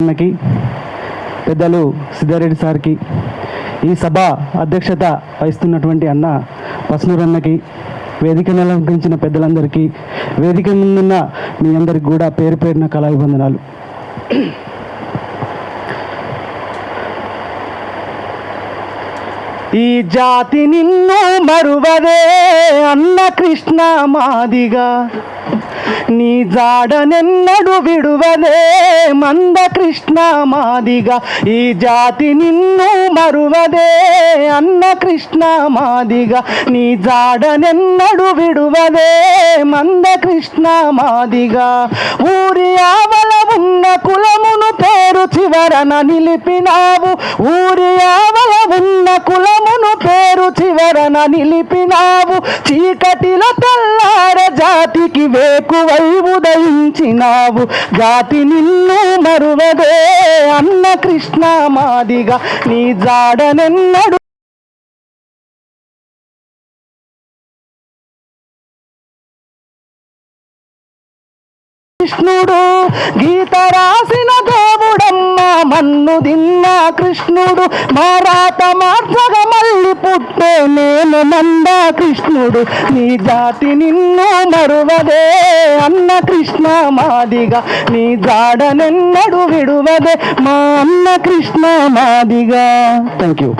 అన్నకి, పెద్దలు సిద్ధారెడ్డి సార్కి, ఈ సభ అధ్యక్షత వహిస్తున్నటువంటి అన్న పస్నూర్ అన్నకి, వేదికను అలంకరించిన పెద్దలందరికీ, వేదిక ముందున్న మీ అందరికి కూడా పేరు పేరున కళాభివందనాలు. ఈ జాతి నిన్ను మరువదే అన్న కృష్ణ మాదిగా, నీ జాడనెన్నడు విడువదే మంద కృష్ణ మాదిగా. ఈ జాతి నిన్ను మరువదే అన్న కృష్ణ మాదిగా, నీ జాడనెన్నడు విడువదే మంద కృష్ణ మాదిగా. ఊరి ఆవల ఉన్న కులమును పేరు చివరన నిలిపినావు, ఊరి ఆవల ఉన్న కులమును పేరు చివరన నిలిపినావు. చీకటిలో తెల్లార జాతికి వేకువై ఉదయించినావు. జాతి నిన్ను మరువదే అన్న కృష్ణ మాదిగా, నీ జాడనెన్నడు కృష్ణుడు. గీత రాసిన దేవుడమ్మ మన్ను దిన్న కృష్ణుడు. మారాత మార్చగా మళ్ళీ పుట్టే నేను మంద కృష్ణుడు. నీ జాతి నిన్ను మరువదే అన్న కృష్ణ మాదిగా, నీ జాడనెన్నడు విడువదే మా అన్న కృష్ణ మాదిగా. Thank you.